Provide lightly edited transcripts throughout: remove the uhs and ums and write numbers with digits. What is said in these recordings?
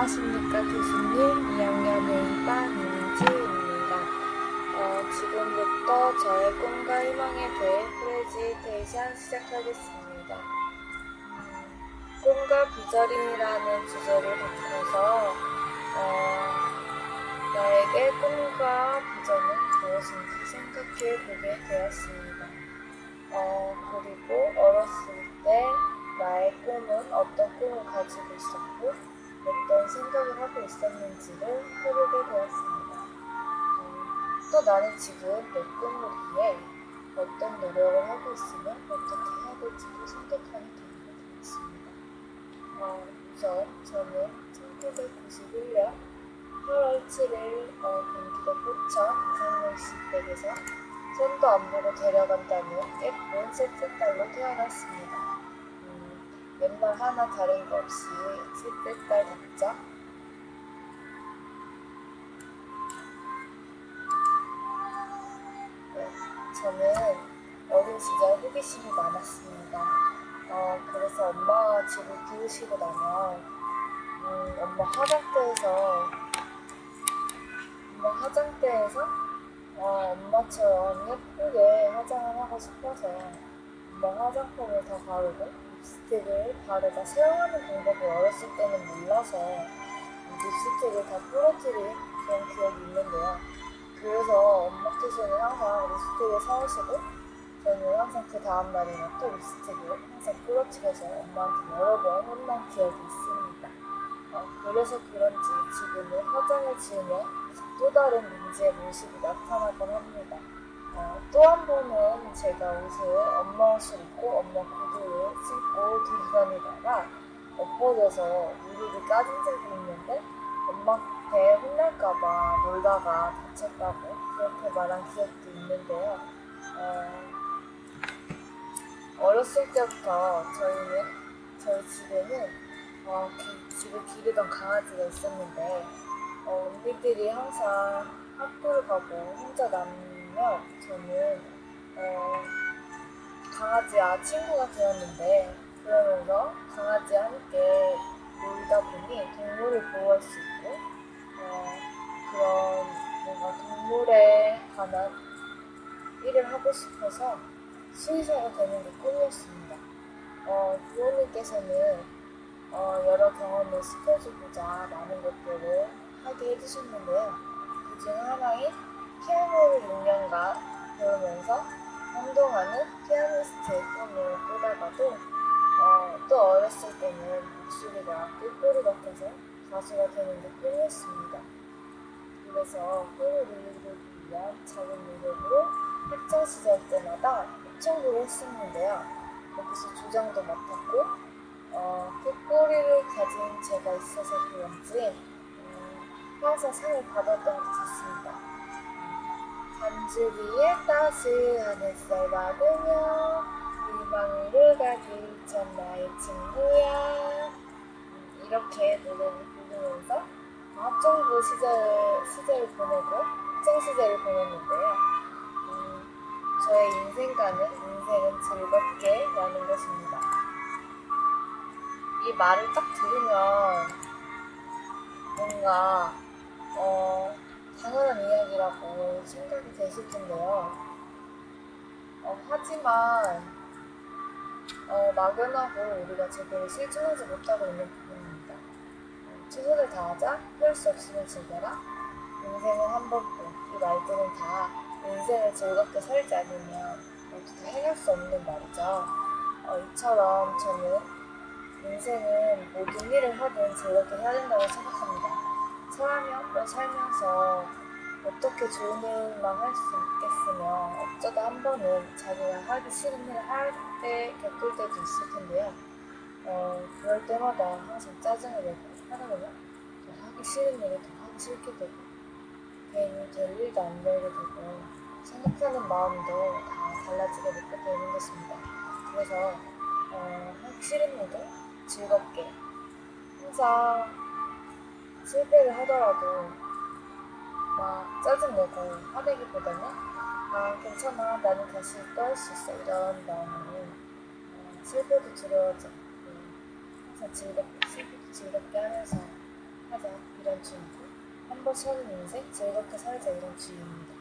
안녕하십니까 교수님. 2학년 A반 이민지입니다. 지금부터 저의 꿈과 희망에 대해 프레젠테이션 시작하겠습니다. 꿈과 비전이라는 주제를 바꿔서 나에게 꿈과 비전은 무엇인지 생각해 보게 되었습니다. 그리고 어렸을 때 나의 꿈은 어떤 꿈을 가지고 있었고 어떤 생각을 하고 있었는지를 해보게 되었습니다. 또 나는 지금 내 꿈을 위해 어떤 노력을 하고 있으며 어떻게 해야 될지도 선택하게 되었습니다. 우선 저는 1991년 8월 7일 경기도 포천 이상용시댁에서 손도 안 보고 데려간다는 예쁜 셋째 딸로 태어났습니다. 맨날 하나 다른 거 없이 셋째 딸답죠? 네, 저는 어린 시절 호기심이 많았습니다. 그래서 엄마가 집을 비우시고 나면 엄마 화장대에서 엄마처럼 예쁘게 화장을 하고 싶어서 엄마 화장품을 다 바르고 립스틱을 바르다 사용하는 방법을 어렸을 때는 몰라서 립스틱을 다 부러뜨린 그런 기억이 있는데요. 그래서 엄마께서는 항상 립스틱을 사오시고 저는 항상 그 다음날에는 또 립스틱을 항상 부러뜨려서 엄마한테 여러 번 혼난 기억이 있습니다. 그래서 그런지 지금은 화장을 지으면 또 다른 민지의 모습이 나타나곤 합니다. 또 한 번은 제가 엄마 옷을 입고 엄마 구두를 신고 들다니다가 엎어져서 무릎이 까진 적이 있는데 엄마한테 혼날까봐 놀다가 다쳤다고 그렇게 말한 기억도 있는데요. 어렸을 때부터 저희 집에는 집을 기르던 강아지가 있었는데 언니들이 항상 학교를 가고 혼자 남으면 저는 강아지와 친구가 되었는데 그러면서 강아지와 함께 놀다 보니 동물을 보호할 수 있고 그런 뭔가 동물에 관한 일을 하고 싶어서 수의사가 되는 게 꿈이었습니다. 부모님께서는 여러 경험을 시켜주고자 많은 것들을 하게 해주셨는데요. 그 중 하나인 피아노를 6년간 배우면서 한동안은 피아니스트의 꿈을 꾸다가도 또 어렸을 때는 목소리가 꿀꿀이 같아서 가수가 되는 게 꿈이었습니다. 그래서 꿈을 이루기 위한 작은 노력으로 학창시절 때마다 합창부를 했었는데요. 거기서 조장도 맡았고 꾀꼬리를 가진 제가 있어서 그런지 항상 상을 받았던 것 같습니다. 단주리에 따스한 햇살 받으며 희망으로 가기 전 나의 친구야 이렇게 노래를 부르면서 합창부 시절을 보내고 학창 시절을 보냈는데요. 저의 인생은 즐겁게 라는 것입니다. 이 말을 딱 들으면 뭔가 당연한 이야기라고 생각이 되실 텐데요. 하지만 막연하고 우리가 제대로 실천하지 못하고 있는 부분입니다. 최선을 다하자, 피할 수 없으면 즐겨라, 인생은 한 번뿐 이 말들은 다 인생을 즐겁게 살지 않으면 모두 다 해낼 수 없는 말이죠. 이처럼 저는 인생은 모든 일을 하든 즐겁게 해야 된다고 생각합니다. 사람이 한 번 살면서 어떻게 좋은 일만 할 수 있겠으며 어쩌다 한 번은 자기가 하기 싫은 일을 겪을 때도 있을 텐데요. 그럴 때마다 항상 짜증을 내고 하다 보면 더 하기 싫은 일을 더 하기 싫게 되고 괜히 될 일도 안 되게 되고 생각하는 마음도 다 달라지게 느끼게 되는 것입니다. 그래서 하기 싫은 일도 즐겁게 항상 실패를 하더라도 막 짜증내고 화내기보다는 괜찮아 나는 다시 또 할 수 있어 이런 마음으로 실패도 두려워하지 않고 항상 실패도 즐겁게 하면서 하자 이런 주의고 한 번 사는 인생 즐겁게 살자 이런 주의입니다.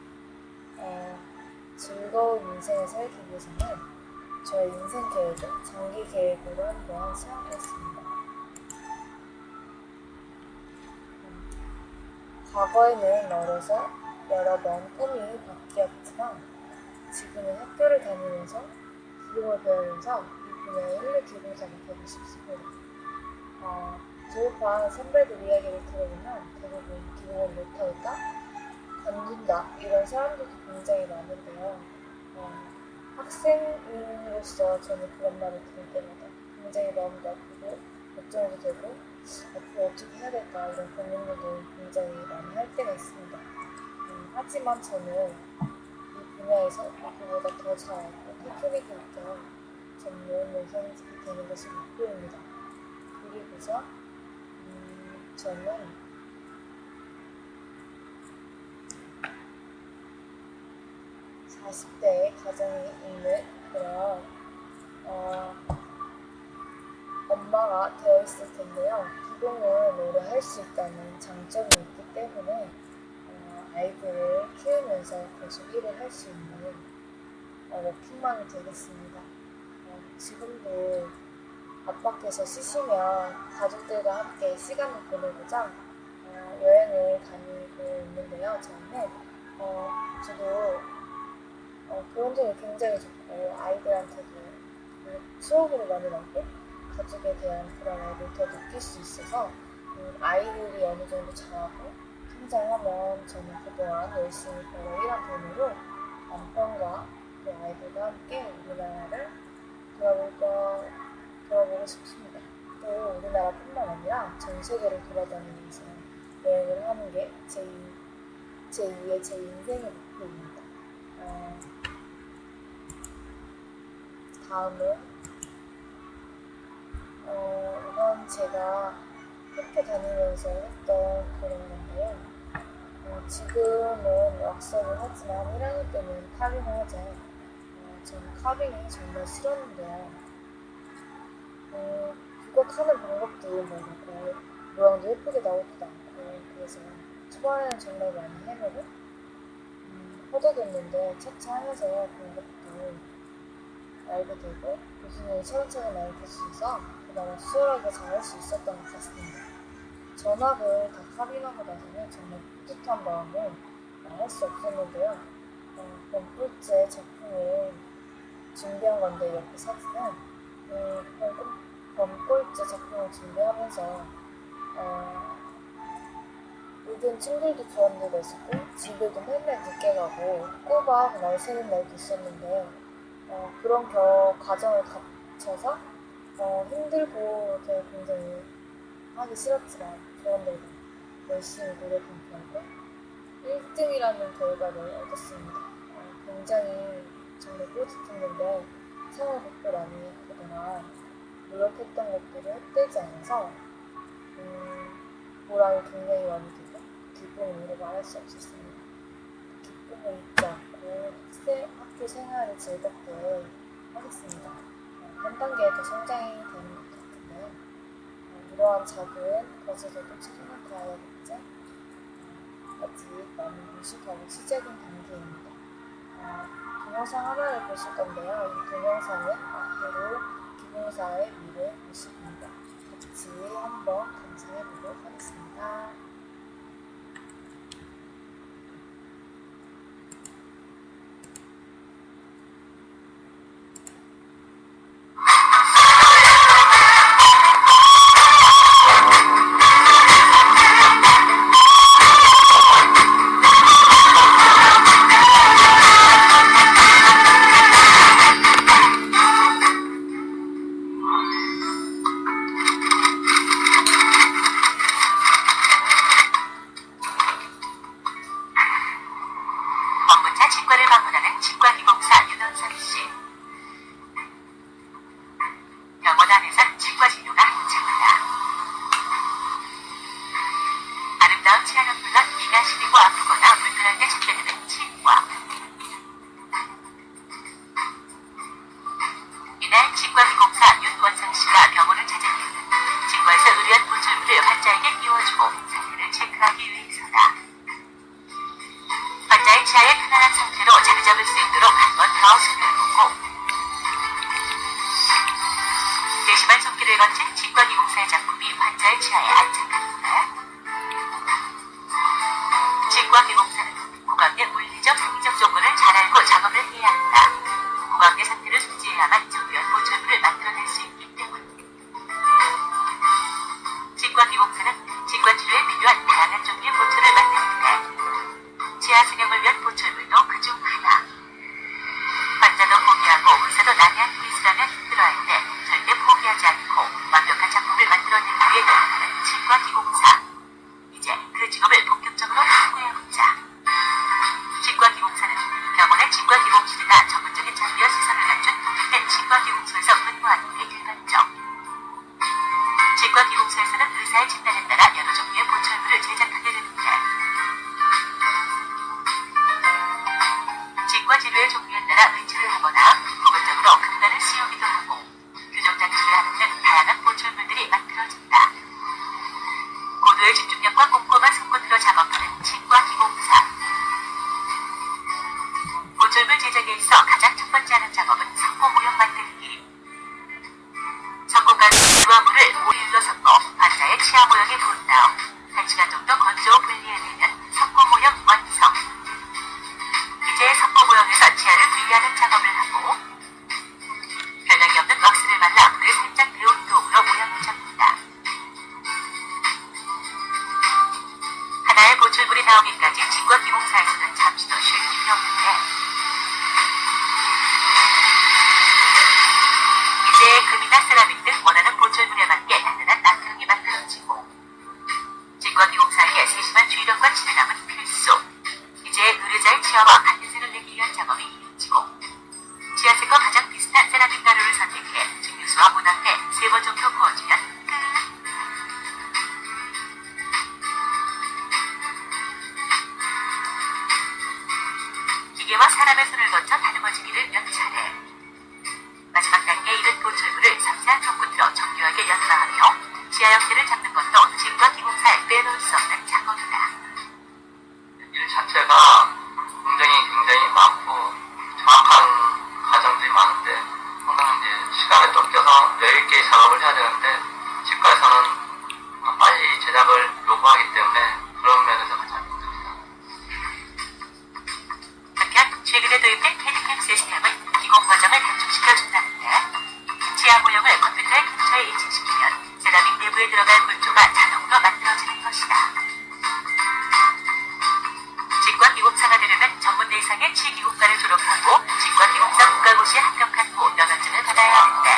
즐거운 인생을 살기 위해서는 저의 인생 계획을 장기 계획으로 한번 세워보겠습니다. 과거에는 어려서 여러 번 꿈이 바뀌었지만 지금은 학교를 다니면서 기공을 배우면서 이 분야의 1류 기공사가 되고 싶습니다. 졸업한 선배들 이야기를 들어보면 대부분 기공을 못하겠다, 관둔다 이런 사람들도 굉장히 많은데요. 학생으로서 저는 그런 말을 들을 때마다 굉장히 마음도 아프고 걱정도 되고 앞으로 어떻게 해야 될까 이런 고민들을 굉장히 많이 할 때가 있습니다. 하지만 저는 이 분야에서 누구보다 더 잘 알고 테크닉을 있던 전문 의사가 되는 것이 목표입니다. 그리고서 저는 40대의 가정이 있는 그런 엄마가 되어 있을 텐데요. 기공을 오래 할 수 있다는 장점이 있기 때문에 아이들을 키우면서 계속 일을 할 수 있는 워킹맘이 되겠습니다. 지금도 아빠께서 쉬시면 가족들과 함께 시간을 보내고자 여행을 다니고 있는데요. 저는 저도 그런 점이 굉장히 좋고 아이들한테도 추억으로 많이 남고 가족에 대한 그런 애를 더 느낄 수 있어서 아이들이 어느 정도 자라고 성장하면 저는 그동안 열심히 벌어 일한 돈으로 남편과 그 아이들과 함께 우리나라를 돌아보고 싶습니다. 또 우리나라뿐만 아니라 전 세계를 돌아다니면서 여행을 하는 게 제2의 제 인생의 목표입니다. 다음은 이건 제가 학교 다니면서 했던 그런 건데요. 지금은 왁서를 하지만 1학년 때는 카빙을 하자. 저는 카빙이 정말 싫었는데요. 부각하는 방법도 모르고 모양도 예쁘게 나오지도 않고 그래서 초반에는 정말 많이 헤매고 허덕였는데 차차 하면서 방법도 알게 되고 교수님이 차근차근 알려주셔서 그나마 수월하게 잘할 수 있었던 것 같습니다. 전학을 다 카빙하고 나서는 정말 뿌듯한 마음을 할 수 없었는데요. 범꼴제 작품을 준비한 건데 옆에 사진은 범꼴제 작품을 준비하면서 모든 친구들도 좋은 데가 있었고 집에도 맨날 늦게 가고 꼬박 날 새는 날도 있었는데 그런 과정을 거쳐서 힘들고 제가 굉장히 하기 싫었지만 그런데도 열심히 노력한 결과 1등이라는 결과를 얻었습니다. 굉장히 정말 뿌듯했는데 상을 받고 나니 그동안 노력했던 것들이 헛되지 않아서 보람이 굉장히 많이 들고 기쁨으로 말할 수 없었습니다. 기쁨을 잊지 않고 학교 생활을 즐겁게 하겠습니다. 한 단계 더 성장이 되는 것 같은데요. 이러한 작은 것에서도 최선을 다해야겠죠. 아직 많이 무식하고 시작인 단계입니다. 동영상 하나를 보실 건데요. 이 동영상은 앞으로 기공사의 미래 모습입니다. 같이 한번 감상해 보도록 하겠습니다. 치과를 방문하는 치과기공사 윤원선 씨. 병원 안에선 치과 진료가 한창이다. 아름다운 치아는 물론 이가 시리고 아프거나 불편할 때 찾게 되는 치과. 이날 치과기공사 윤원선 씨가 병원을 찾았기는 치과에서 의뢰한 보조물을 환자에게 띄워주고 세심한 손길을 거친 치과기공사의 작품이 환자의 치아에 안착합니다. 치과기공사는 구강의 물리적, 생리적 조건을 잘 알고 작업을 해야 한다. 구강의 상태를 숙지해야만 정교한 보철물을 만들어낼 수 있기 때문. 치과기공사는 치과치료에 필요한 다양한 종류의 보철을 만드는데 치아 성형을 위한 보철물도 그중 하나. 환자도 포기하고 의사도 난해한 케이스라면 힘들어할 때 절대 포기하지 않고 완벽한 작품을 만들어내기 위해 노력하는 치과기공사. 이제 그 직업을 본격적으로 탐구해보자. 치과기공사는 병원의 치과기공실이나 전문적인 장비와 시설을 갖춘 독립된 치과기공소에서 근무하는 게 일반적. 치과기공소에서는 의사의 진단에 따라 여러 종류의 보철물을 제작하게 되는데 치과치료의 종류에 따라 의치를 하거나 부분적으로 금단을 씌우기도 하고 교정장치를 하는 등 다양한 보철물들이 만들어진다. 고도의 집중력과 꼼꼼한 손끝으로 작업하는 치과기공사. 보철물 제작에 있어 가장 첫 번째 하는 작업은 석고 모형 만들기. 석고가루 물과 물을 오일로 섞어 환자의 치아 모형에 부은 다음 1시간 정도 건조 분리해내면 석고 모형 완성. 이제 석고 모형에서 치아를 분리하는 작업을 하고 변형이 없는 왁스를 발라 물을 살짝 데운 도구로 모양을 잡는다. 하나의 보철물이 나오기까지 치과기공사에서는 잠시도 쉴 틈이 없는데 이제 금이나 세라믹 등 원하는 보철물에 맞게 단단한 남형이 만들어지고 치과기공사에게 세심한 주의력과 친밀함은 필수. 이제 의뢰자의 치아와 같은 색을 내기 위한 작업이 이어지고 치아색과 가장 비슷한 세라믹 가루를 선택해 증류수와 문 앞에 3번 정도 부어주면 끝. 기계와 사람의 손을 거쳐 다듬어지기를 몇 차례. 마지막 단계에 이른 보철물을 섬세한 손끝으로 정교하게 연마하며 치아 형태를 잡는 것도 치과기공사에 빼놓을 수 없는 작업이다. 일 자체가 굉장히 많고 정확한 과정들이 많은데 항상 이제 시간에 쫓겨서 여유있게 작업을 해야 되는데 치과에서는 빨리 제작을 요구하기 때문에 그런 면에서 가장 힘듭니다. 한편 최근에 도입된 캐디캠 시스템은 기공 과정을 단축시켜준다는데 치아 모형을 컴퓨터의 근처에 인식시키면 세라믹 내부에 들어갈 물조가 자동으로 만들어지는 것이다. 치과기공사가 되려면 전문대 이상의 치기공과를 졸업하고 치과기공사 국가고시에 합격한 후 면허증을 받아야 하는데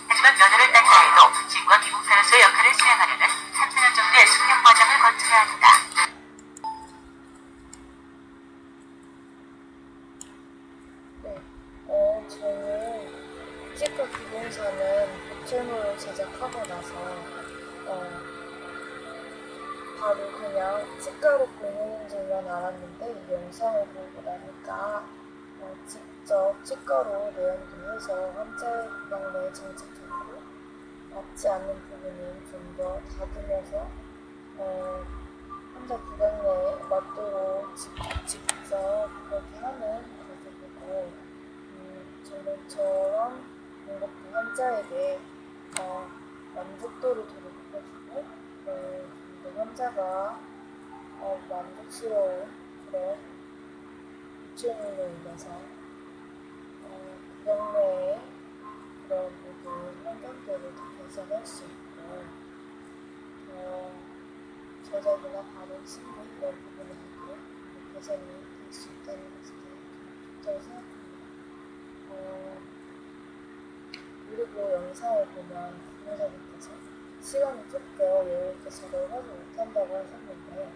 하지만 면허를 딴다 해도 치과기공사로서의 역할을 수행하려면 3-4년 정도의 숙련 과정을 거쳐야 한다. 네, 저는 치과기공사는 보철물을 제작하고 나서 바로 그냥 치과로 보내는 줄만 알았는데 이 영상을 보고 나니까 직접 치과로 내연도 해서 환자의 구강 내에 장착하고 맞지 않는 부분은 좀 더 다듬어서 환자 구강 내에 맞도록 직접 그렇게 하는 것을 보고 저는처럼 뭔가 환자에게 만족도를 더 높여주고 환자가 만족스러운 그런 보철물로 인해서 구강 내의 그런 모든 환경들을 더 개선할 수 있고 저작이나 발음, 심리 이런 부분에서도 개선이 될 수 있다는 것을 좋다고 생각합니다. 그리고 영상을 보면 변호사님께서 시간이 쫓겨 여유있게 작업을 하지 못한다고 하셨는데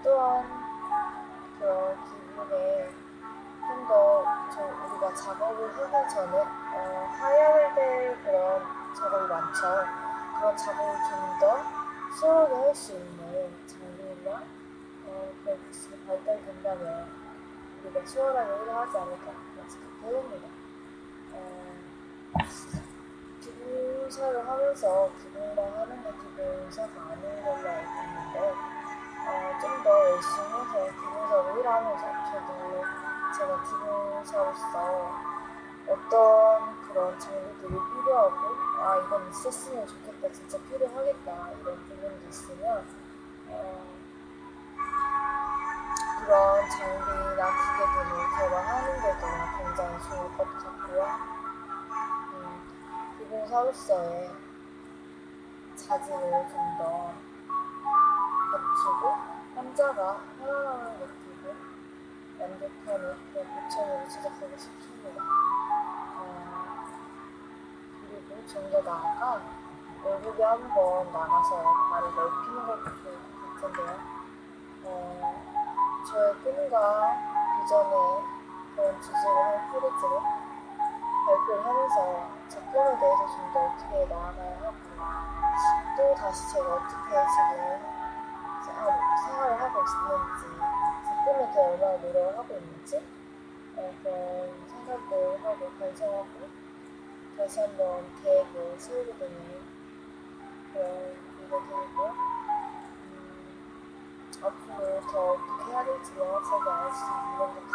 또한 그런 기분에 좀 더 우리가 작업을 하기 전에 해야 될 그런 작업이 많죠. 그런 작업을 좀 더 수월하게 할 수 있는 장비나 그런 기술이 발달된다면 우리가 수월하게 일을 하지 않을까 그런 생각도 해봅니다. 기부사를 하면서 기부만 하는 게 기부사가 아닌 걸로 알고 있는데 좀 더 열심히 해서 기부사로 일하면서 저도 제가 기부사로서 어떤 그런 장비들이 필요하고 이건 있었으면 좋겠다, 진짜 필요하겠다 이런 부분도 있으면 그런 장비나 기계들을 개발하는 데도 굉장히 좋을 것 같고요. 기본사로서의 자질을 좀 더 갖추고 환자가 편안함을 느끼고 만족하는 그런 보청으로 제작하고 싶습니다. 그리고 좀 더 나아가 외국에 한번 나가서 발을 넓히는 것도 좋을 것 같은데요. 저의 꿈과 비전에 그런 주제를 한 프리즈를 발표를 하면서 제 꿈에 대해서 좀 더 어떻게 나아가야 하고 또 다시 제가 어떻게 지금 생활을 하고 있는지 제 꿈에 대해 얼마나 노력을 하고 있는지 그런 생각을 하고 반성하고 다시 한번 계획을 세우게 되는 그런 일이 되고요. 앞으로 더 어떻게 해야 될지 명확하게 알 수 있는 것 같고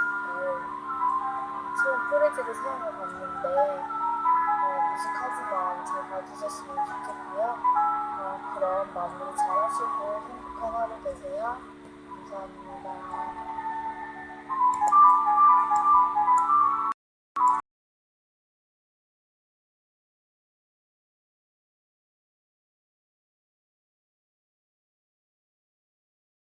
처음 프리즈를 사용해 봤는데 무식하지만 잘 봐주셨으면 좋겠고요. 그럼 마무리 잘 하시고 행복한 하루 되세요. 감사합니다.